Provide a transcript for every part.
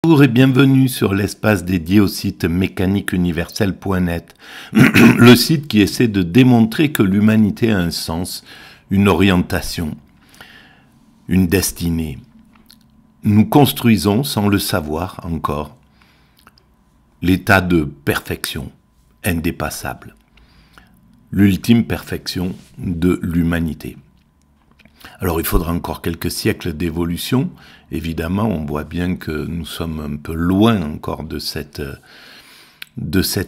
Bonjour et bienvenue sur l'espace dédié au site mécaniqueuniverselle.net, le site qui essaie de démontrer que l'humanité a un sens, une orientation, une destinée. Nous construisons, sans le savoir encore, l'état de perfection indépassable, l'ultime perfection de l'humanité. Alors il faudra encore quelques siècles d'évolution. Évidemment, on voit bien que nous sommes un peu loin encore de cet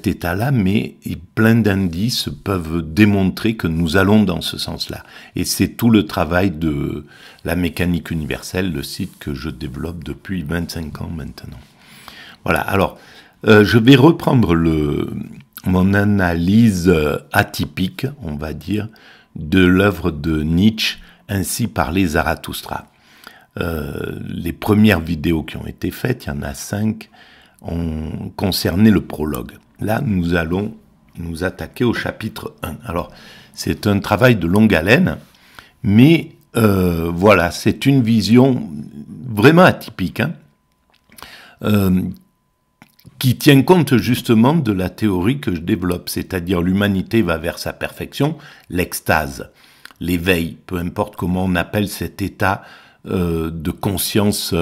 état-là, mais plein d'indices peuvent démontrer que nous allons dans ce sens-là. Et c'est tout le travail de la mécanique universelle, le site que je développe depuis 25 ans maintenant. Voilà, alors je vais reprendre mon analyse atypique, on va dire, de l'œuvre de Nietzsche, Ainsi parlait Zarathustra. Les premières vidéos qui ont été faites, il y en a 5, ont concerné le prologue. Là, nous allons nous attaquer au chapitre 1. Alors, c'est un travail de longue haleine, mais voilà, c'est une vision vraiment atypique, qui tient compte justement de la théorie que je développe, c'est-à-dire l'humanité va vers sa perfection, l'extase, l'éveil, peu importe comment on appelle cet état de conscience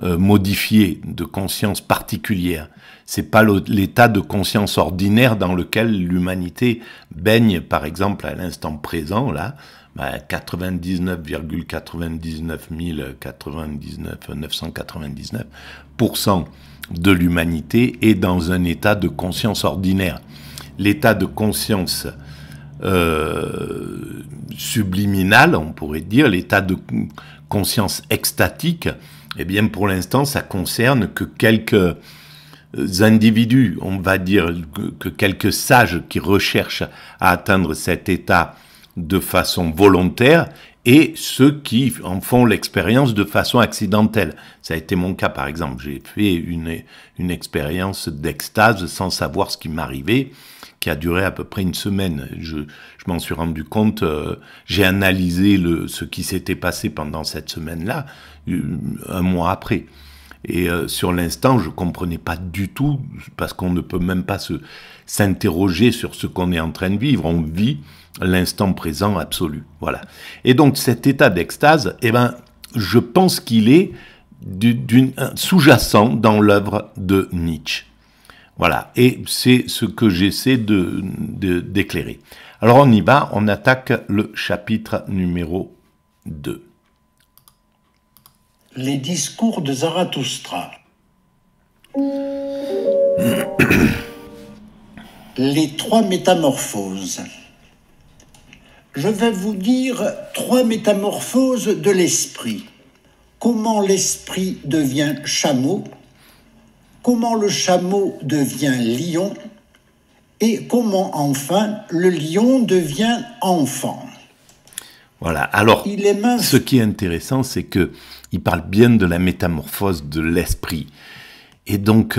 modifié, de conscience particulière. C'est pas l'état de conscience ordinaire dans lequel l'humanité baigne, par exemple, à l'instant présent, là, 99,99 de l'humanité est dans un état de conscience ordinaire. L'état de conscience subliminal, on pourrait dire, l'état de conscience extatique, eh bien pour l'instant ça concerne que quelques individus, on va dire que quelques sages qui recherchent à atteindre cet état de façon volontaire et ceux qui en font l'expérience de façon accidentelle. Ça a été mon cas par exemple, j'ai fait une expérience d'extase sans savoir ce qui m'arrivait, qui a duré à peu près une semaine. Je m'en suis rendu compte, j'ai analysé ce qui s'était passé pendant cette semaine-là, un mois après. Et sur l'instant, je comprenais pas du tout, parce qu'on ne peut même pas s'interroger sur ce qu'on est en train de vivre. On vit l'instant présent absolu. Voilà. Et donc cet état d'extase, eh ben, je pense qu'il est sous-jacent dans l'œuvre de Nietzsche. Voilà, et c'est ce que j'essaie d'éclairer. Alors on y va, on attaque le chapitre numéro 2. Les discours de Zarathustra. Les 3 métamorphoses. Je vais vous dire 3 métamorphoses de l'esprit. Comment l'esprit devient chameau, comment le chameau devient lion, et comment enfin le lion devient enfant. Voilà, alors ce qui est intéressant, c'est que il parle bien de la métamorphose de l'esprit. Et donc,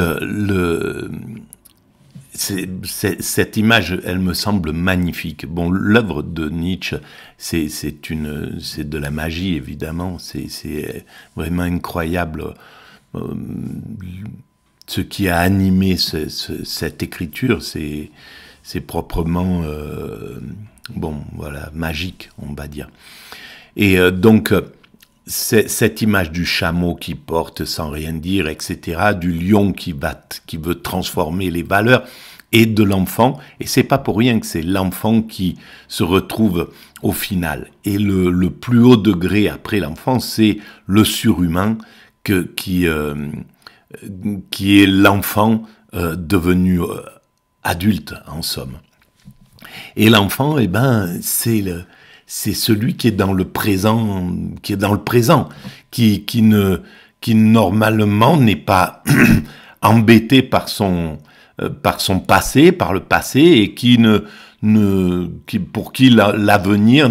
cette image, elle me semble magnifique. Bon, l'œuvre de Nietzsche, c'est de la magie, évidemment. C'est vraiment incroyable. Ce qui a animé cette écriture, c'est proprement, bon, voilà, magique, on va dire. Et donc, cette image du chameau qui porte sans rien dire, etc., du lion qui veut transformer les valeurs, et de l'enfant, et c'est pas pour rien que c'est l'enfant qui se retrouve au final. Et le plus haut degré après l'enfant, c'est le surhumain qui est l'enfant devenu adulte, en somme. Et l'enfant, eh ben, c'est celui qui est dans le présent, qui normalement n'est pas embêté par son passé, par le passé, et pour qui l'avenir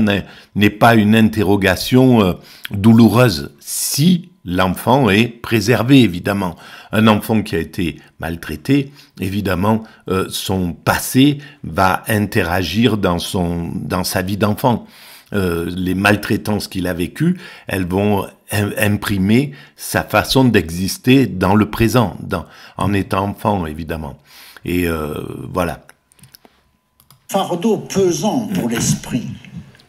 n'est pas une interrogation douloureuse, si l'enfant est préservé, évidemment. Un enfant qui a été maltraité, évidemment, son passé va interagir dans sa vie d'enfant. les maltraitances qu'il a vécues, elles vont imprimer sa façon d'exister dans le présent, en étant enfant, évidemment. Et voilà. Fardeau pesant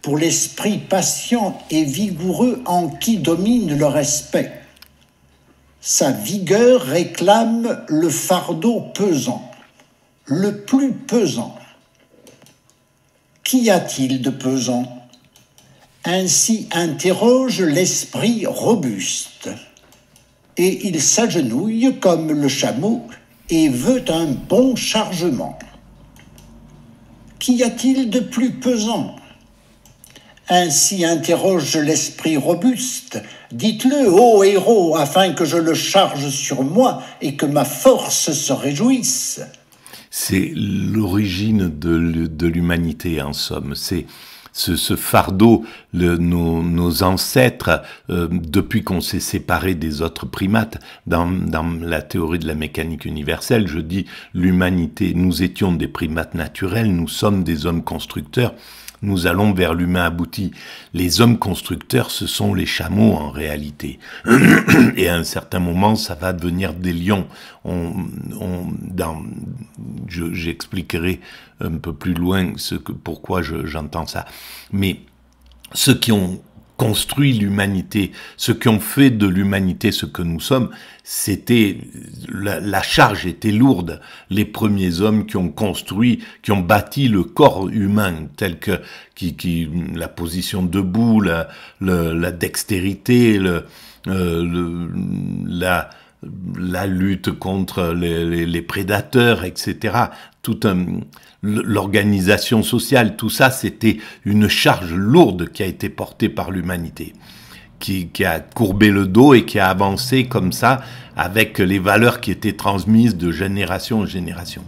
pour l'esprit patient et vigoureux en qui domine le respect. Sa vigueur réclame le fardeau pesant, le plus pesant. Qu'y a-t-il de pesant? Ainsi interroge l'esprit robuste. Et il s'agenouille comme le chameau et veut un bon chargement. Qu'y a-t-il de plus pesant? Ainsi interroge l'esprit robuste. Dites-le, ô héros, afin que je le charge sur moi et que ma force se réjouisse. C'est l'origine de l'humanité, en somme. C'est ce fardeau, nos ancêtres, depuis qu'on s'est séparé des autres primates, dans la théorie de la mécanique universelle, je dis l'humanité, nous étions des primates naturels, nous sommes des hommes constructeurs, nous allons vers l'humain abouti. Les hommes constructeurs, ce sont les chameaux en réalité. Et à un certain moment, ça va devenir des lions. J'expliquerai un peu plus loin pourquoi j'entends ça. Mais ceux qui ont construit l'humanité, ceux qui ont fait de l'humanité ce que nous sommes, c'était la charge était lourde. Les premiers hommes qui ont construit, qui ont bâti le corps humain, tel que la position debout, la dextérité, la lutte contre les prédateurs, etc. L'organisation sociale, tout ça, c'était une charge lourde qui a été portée par l'humanité, qui a courbé le dos et qui a avancé comme ça avec les valeurs qui étaient transmises de génération en génération.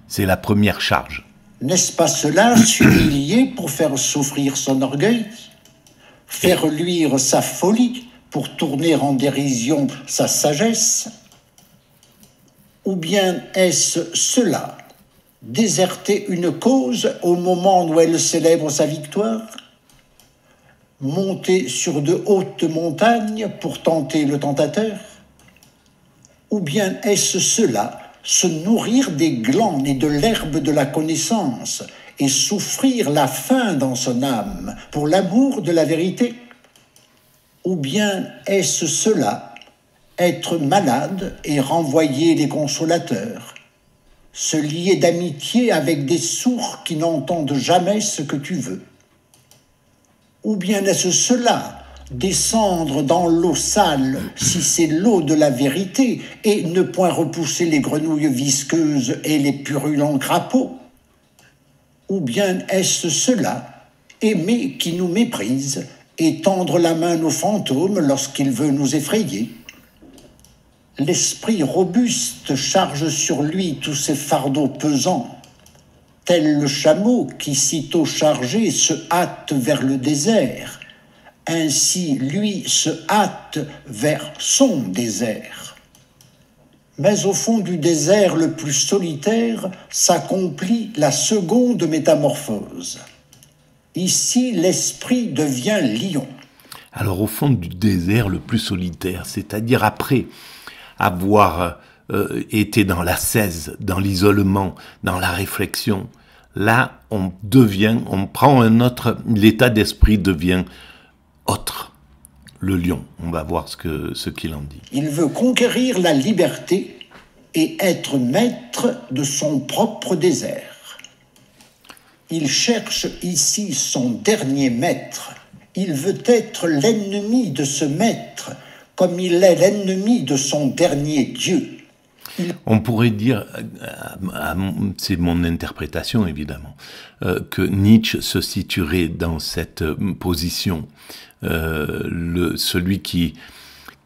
C'est la première charge. N'est-ce pas cela, s'humilier pour faire souffrir son orgueil, faire luire sa folie pour tourner en dérision sa sagesse? Ou bien est-ce cela, déserter une cause au moment où elle célèbre sa victoire? Monter sur de hautes montagnes pour tenter le tentateur? Ou bien est-ce cela, se nourrir des glands et de l'herbe de la connaissance et souffrir la faim dans son âme pour l'amour de la vérité? Ou bien est-ce cela, être malade et renvoyer les consolateurs, se lier d'amitié avec des sourds qui n'entendent jamais ce que tu veux? Ou bien est-ce cela, descendre dans l'eau sale, si c'est l'eau de la vérité, et ne point repousser les grenouilles visqueuses et les purulents crapauds? Ou bien est-ce cela, aimer qui nous méprise, et tendre la main aux fantômes lorsqu'il veut nous effrayer? L'esprit robuste charge sur lui tous ses fardeaux pesants, tel le chameau qui, sitôt chargé, se hâte vers le désert. Ainsi, lui se hâte vers son désert. Mais au fond du désert le plus solitaire s'accomplit la seconde métamorphose. Ici, l'esprit devient lion. Alors, au fond du désert le plus solitaire, c'est-à-dire après avoir été dans l'ascèse, dans l'isolement, dans la réflexion, là, on prend l'état d'esprit devient autre. Le lion, on va voir ce qu'il en dit. Il veut conquérir la liberté et être maître de son propre désert. Il cherche ici son dernier maître. Il veut être l'ennemi de ce maître, comme il est l'ennemi de son dernier Dieu. On pourrait dire, c'est mon interprétation évidemment, que Nietzsche se situerait dans cette position, celui qui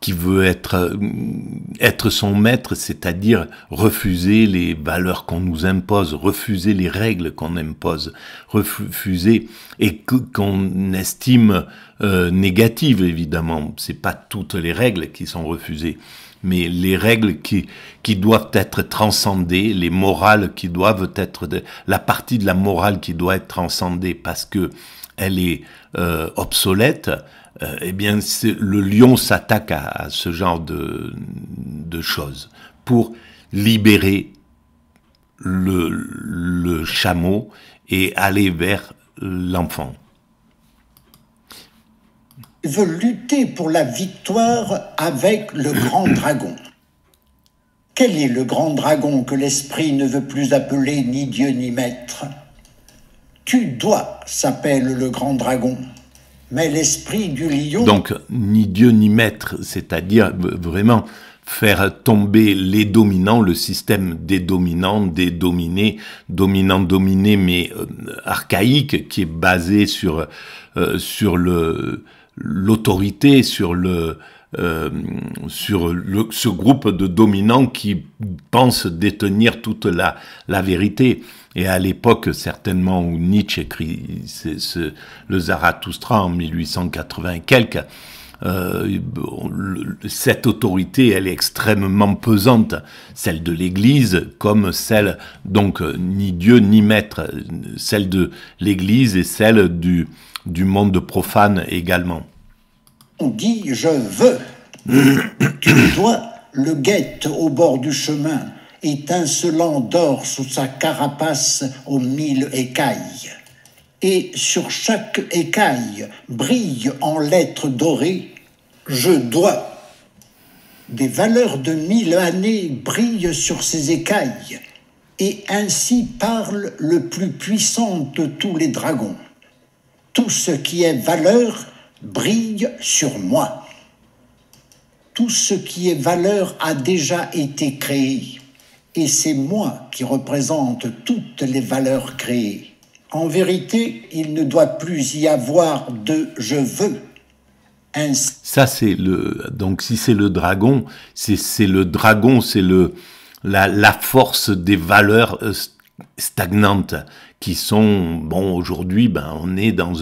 veut être son maître, c'est-à-dire refuser les valeurs qu'on nous impose, refuser les règles qu'on impose, refuser et qu'on estime négatives évidemment. C'est pas toutes les règles qui sont refusées, mais les règles qui doivent être transcendées, les morales qui doivent être la partie de la morale qui doit être transcendée, parce que elle est obsolète, eh bien le lion s'attaque à ce genre de choses pour libérer le chameau et aller vers l'enfant. Veut lutter pour la victoire avec le grand dragon. Quel est le grand dragon que l'esprit ne veut plus appeler ni Dieu ni maître? Tu dois s'appelle le grand dragon, mais l'esprit du lion... Donc, ni Dieu ni maître, c'est-à-dire vraiment faire tomber les dominants, le système des dominants, des dominés, dominant-dominé, mais archaïque, qui est basé sur l'autorité, sur ce groupe de dominants qui pensent détenir toute la vérité. Et à l'époque, certainement, où Nietzsche écrit le Zarathustra en 1880 et quelques, cette autorité, elle est extrêmement pesante, celle de l'Église comme celle, donc, ni Dieu ni maître, celle de l'Église et celle du monde profane également. On dit « je veux ». Tu dois le guette au bord du chemin, étincelant d'or sous sa carapace aux 1000 écailles. Et sur chaque écaille brille en lettres dorées « je dois ». Des valeurs de 1000 années brillent sur ces écailles, et ainsi parle le plus puissant de tous les dragons. Tout ce qui est valeur brille sur moi. Tout ce qui est valeur a déjà été créé, et c'est moi qui représente toutes les valeurs créées. En vérité, il ne doit plus y avoir de « je veux ». Ça, c'est donc si c'est le dragon, c'est le dragon, c'est la force des valeurs stagnantes qui sont, bon, aujourd'hui, on est en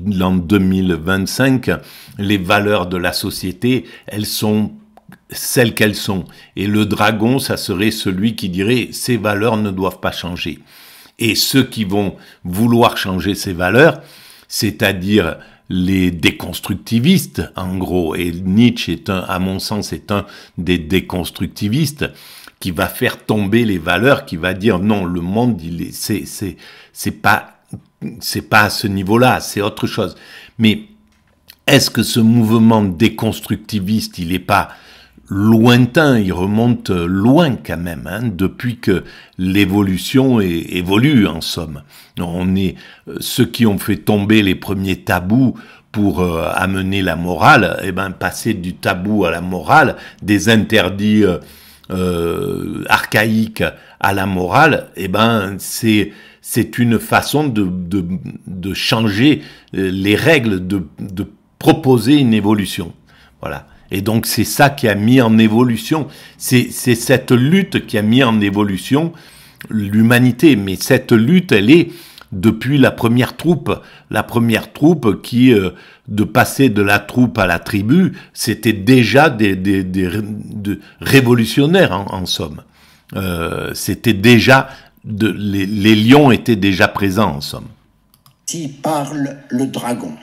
l'an 2025, les valeurs de la société, elles sont celles qu'elles sont. Et le dragon, ça serait celui qui dirait, ces valeurs ne doivent pas changer. Et ceux qui vont vouloir changer ces valeurs, c'est-à-dire les déconstructivistes, en gros, et Nietzsche à mon sens, est un des déconstructivistes, qui va faire tomber les valeurs, qui va dire non, le monde, c'est pas à ce niveau-là, c'est autre chose. Mais est-ce que ce mouvement déconstructiviste, il est pas lointain, il remonte loin quand même, depuis que l'évolution évolue en somme. On est ceux qui ont fait tomber les premiers tabous pour amener la morale, passer du tabou à la morale, des interdits archaïque à la morale, c'est une façon de changer les règles, de proposer une évolution. Voilà. Et donc c'est ça qui a mis en évolution, c'est cette lutte qui a mis en évolution l'humanité. Mais cette lutte, elle est depuis la première troupe qui, de passer de la troupe à la tribu, c'était déjà des révolutionnaires en somme. C'était déjà, les lions étaient déjà présents en somme. Si parle le dragon.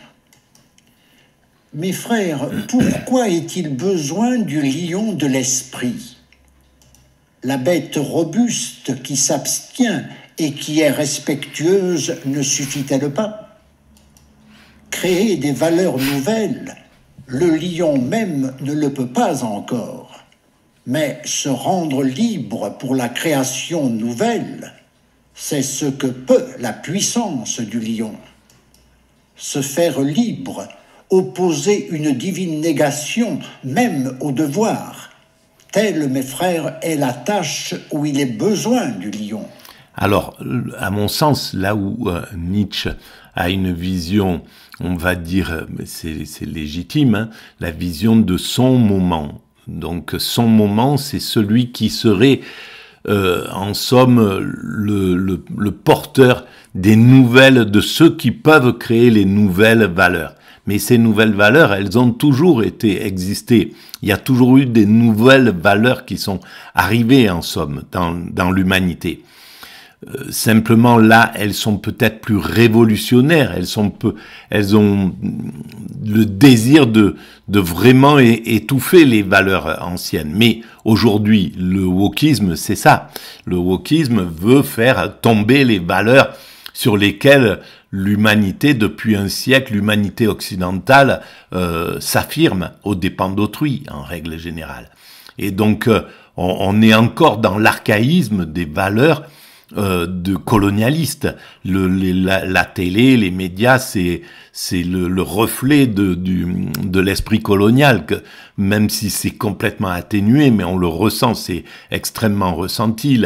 Mes frères, pourquoi est-il besoin du lion de l'esprit? La bête robuste qui s'abstient et qui est respectueuse ne suffit-elle pas? Créer des valeurs nouvelles, le lion même ne le peut pas encore. Mais se rendre libre pour la création nouvelle, c'est ce que peut la puissance du lion. Se faire libre, opposer une divine négation même au devoir, telle, mes frères, est la tâche où il est besoin du lion. Alors, à mon sens, là où Nietzsche a une vision, on va dire, c'est légitime, la vision de son moment. Donc, son moment, c'est celui qui serait, en somme, le porteur des nouvelles, de ceux qui peuvent créer les nouvelles valeurs. Mais ces nouvelles valeurs, elles ont toujours existé. Il y a toujours eu des nouvelles valeurs qui sont arrivées, en somme, dans l'humanité. Simplement là, elles sont peut-être plus révolutionnaires. Elles ont le désir de vraiment étouffer les valeurs anciennes. Mais aujourd'hui, le wokisme, c'est ça. Le wokisme veut faire tomber les valeurs sur lesquelles l'humanité, depuis un siècle, l'humanité occidentale s'affirme aux dépens d'autrui, en règle générale. Et donc, on est encore dans l'archaïsme des valeurs de colonialistes. La télé, les médias, c'est le reflet de l'esprit colonial, que, même si c'est complètement atténué, mais on le ressent, c'est extrêmement ressenti,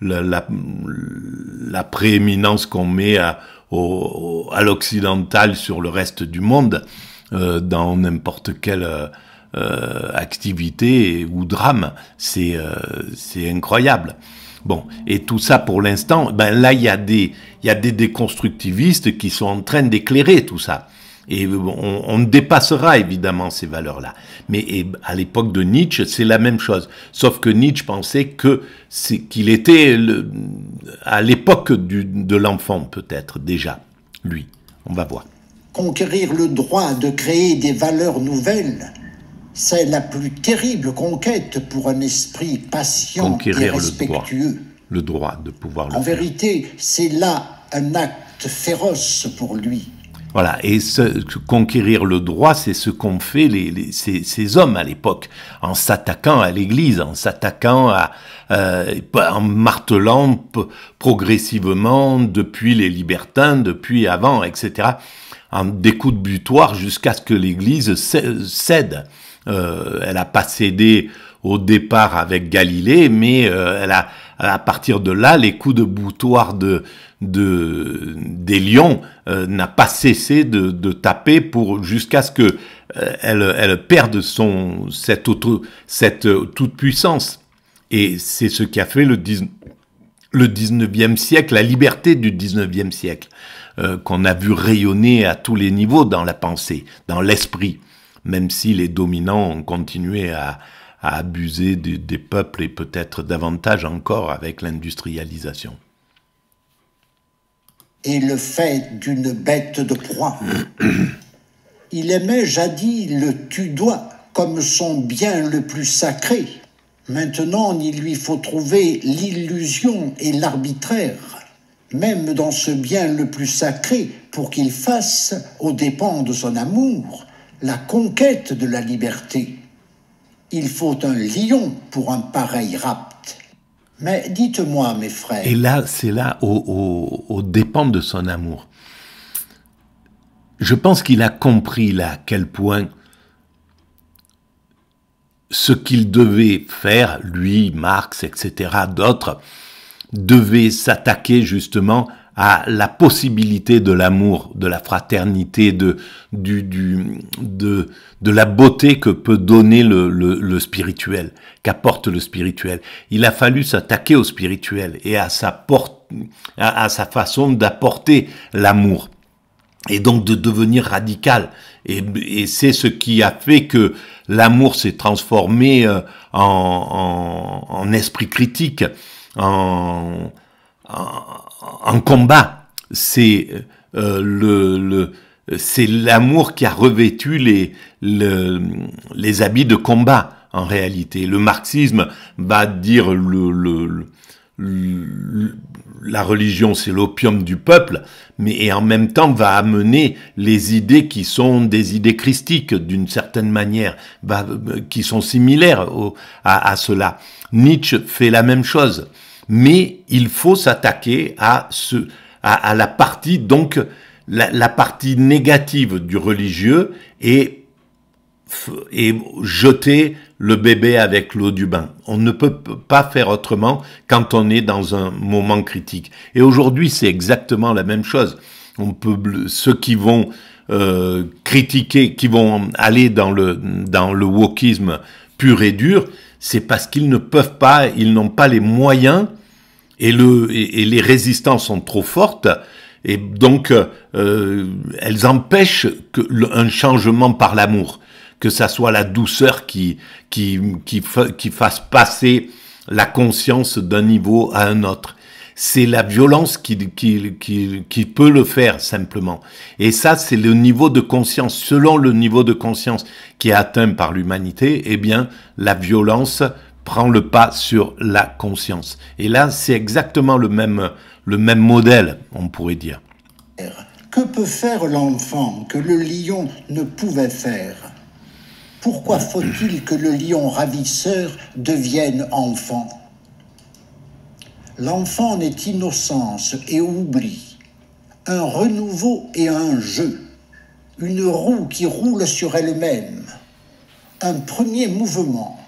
la prééminence qu'on met à l'occidental sur le reste du monde, dans n'importe quelle activité ou drame, c'est incroyable. Bon, et tout ça pour l'instant, ben là il y a des déconstructivistes qui sont en train d'éclairer tout ça. Et on dépassera évidemment ces valeurs-là. Mais à l'époque de Nietzsche, c'est la même chose. Sauf que Nietzsche pensait qu'il était à l'époque de l'enfant, peut-être, déjà, lui. On va voir. Conquérir le droit de créer des valeurs nouvelles, c'est la plus terrible conquête pour un esprit patient et respectueux. Le droit de pouvoir le faire. En vérité, c'est là un acte féroce pour lui. Voilà, et conquérir le droit, c'est ce qu'ont fait ces hommes à l'époque, en s'attaquant à l'Église, en s'attaquant en martelant progressivement depuis les libertins, depuis avant, etc., en des coups de butoir jusqu'à ce que l'Église cède. Elle n'a pas cédé au départ avec Galilée, mais à partir de là, les coups de boutoir des lions n'a pas cessé de taper jusqu'à ce que elle perde cette toute puissance. Et c'est ce qui a fait le 19e siècle, la liberté du 19e siècle, qu'on a vu rayonner à tous les niveaux dans la pensée, dans l'esprit, même si les dominants ont continué à abuser des peuples et peut-être davantage encore avec l'industrialisation. Et le fait d'une bête de proie. Il aimait jadis le tudois comme son bien le plus sacré. Maintenant, il lui faut trouver l'illusion et l'arbitraire, même dans ce bien le plus sacré, pour qu'il fasse, aux dépens de son amour, la conquête de la liberté. Il faut un lion pour un pareil rapt. Mais dites-moi, mes frères... Et là, c'est là, aux dépens de son amour. Je pense qu'il a compris là à quel point ce qu'il devait faire, lui, Marx, etc., d'autres, devaient s'attaquer justement à la possibilité de l'amour, de la fraternité, de la beauté que peut donner le spirituel, qu'apporte le spirituel. Il a fallu s'attaquer au spirituel et à sa façon d'apporter l'amour, et donc de devenir radical. Et c'est ce qui a fait que l'amour s'est transformé en esprit critique, en combat. C'est c'est l'amour qui a revêtu les habits de combat, en réalité. Le marxisme va dire la religion, c'est l'opium du peuple, mais en même temps va amener les idées qui sont des idées christiques, d'une certaine manière, qui sont similaires à cela. Nietzsche fait la même chose. Mais il faut s'attaquer à la partie, donc, la partie négative du religieux et jeter le bébé avec l'eau du bain. On ne peut pas faire autrement quand on est dans un moment critique. Et aujourd'hui, c'est exactement la même chose. Ceux qui vont critiquer, qui vont aller dans le wokisme pur et dur, c'est parce qu'ils ne peuvent pas, ils n'ont pas les moyens et les résistances sont trop fortes et donc elles empêchent un changement par l'amour, que ça soit la douceur qui fasse passer la conscience d'un niveau à un autre. c'est la violence qui peut le faire simplement. Et ça, c'est le niveau de conscience. Selon le niveau de conscience qui est atteint par l'humanité, eh bien, la violence prend le pas sur la conscience. Et là, c'est exactement le même modèle, on pourrait dire. Que peut faire l'enfant que le lion ne pouvait faire? Pourquoi faut-il que le lion ravisseur devienne enfant? L'enfant n'est innocence et oubli, un renouveau et un jeu, une roue qui roule sur elle-même, un premier mouvement,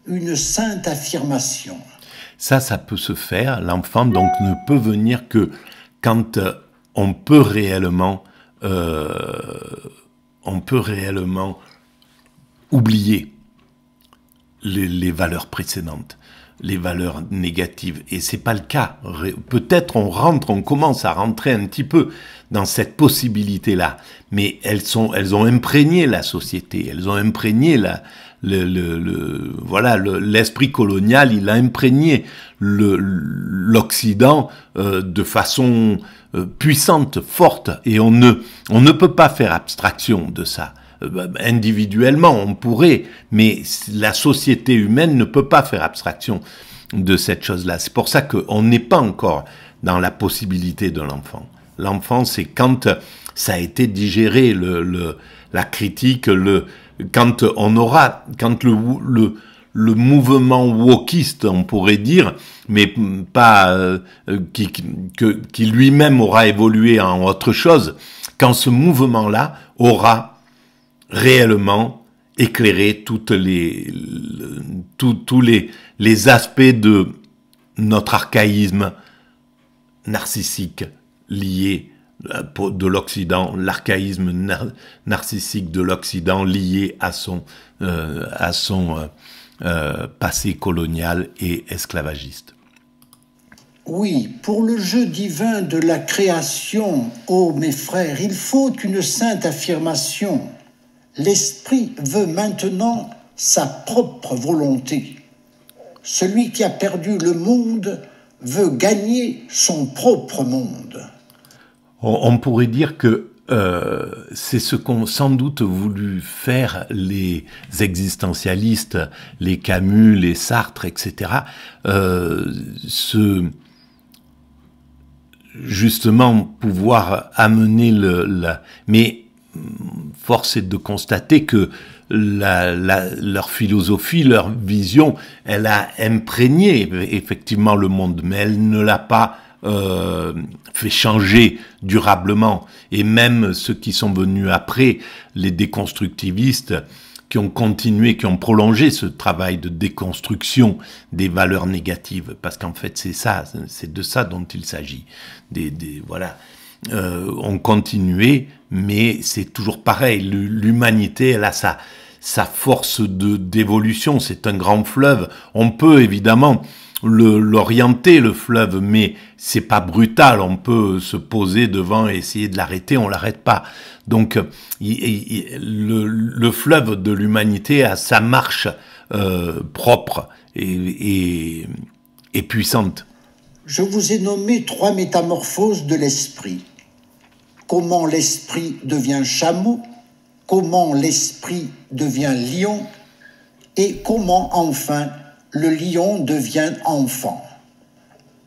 une sainte affirmation. Ça peut se faire. L'enfant, donc, ne peut venir que quand on peut réellement oublier les valeurs précédentes, les valeurs négatives. Et c'est pas le cas. Peut-être on commence à rentrer un petit peu dans cette possibilité-là, mais elles ont imprégné la société, elles ont imprégné l'esprit colonial, il a imprégné l'Occident de façon puissante, forte, et on ne peut pas faire abstraction de ça. Individuellement, on pourrait, mais la société humaine ne peut pas faire abstraction de cette chose-là. C'est pour ça qu'on n'est pas encore dans la possibilité de l'enfant. L'enfant, c'est quand ça a été digéré, la critique, quand le mouvement wokiste, on pourrait dire, mais pas qui lui-même aura évolué en autre chose, quand ce mouvement-là aura réellement éclairer tous les aspects de notre archaïsme narcissique lié de l'Occident, l'archaïsme narcissique de l'Occident lié à son passé colonial et esclavagiste. Oui, pour le jeu divin de la création, ô mes frères, il faut une sainte affirmation. L'esprit veut maintenant sa propre volonté. Celui qui a perdu le monde veut gagner son propre monde. On pourrait dire que c'est ce qu'ont sans doute voulu faire les existentialistes, les Camus, les Sartre, etc. Justement, pouvoir amener mais force est de constater que leur philosophie, leur vision, elle a imprégné effectivement le monde, mais elle ne l'a pas fait changer durablement. Et même ceux qui sont venus après, les déconstructivistes, qui ont continué, qui ont prolongé ce travail de déconstruction des valeurs négatives, parce qu'en fait c'est de ça dont il s'agit. On continuait, mais c'est toujours pareil. L'humanité, elle a sa force d'évolution. C'est un grand fleuve. On peut évidemment l'orienter, le fleuve, mais c'est pas brutal. On peut se poser devant et essayer de l'arrêter. On l'arrête pas. Donc, le fleuve de l'humanité a sa marche propre et puissante. Je vous ai nommé 3 métamorphoses de l'esprit. Comment l'esprit devient chameau, comment l'esprit devient lion, et comment enfin le lion devient enfant.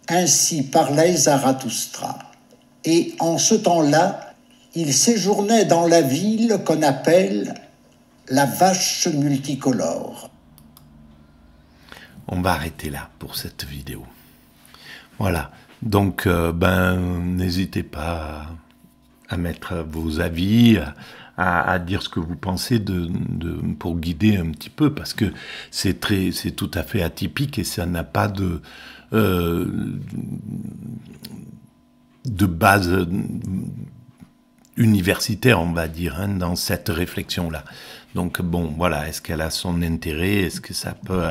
Ainsi parlait Zarathustra. Et en ce temps-là, il séjournait dans la ville qu'on appelle la vache multicolore. On va arrêter là pour cette vidéo. Voilà, donc n'hésitez pas à mettre vos avis, à dire ce que vous pensez pour guider un petit peu, parce que c'est tout à fait atypique et ça n'a pas de base universitaire, on va dire, dans cette réflexion-là. Donc bon, voilà, est-ce qu'elle a son intérêt? Est-ce que ça peut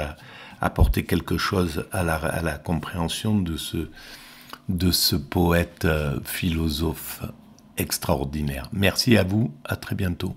apporter quelque chose à la compréhension de ce poète philosophe extraordinaire? Merci à vous, à très bientôt.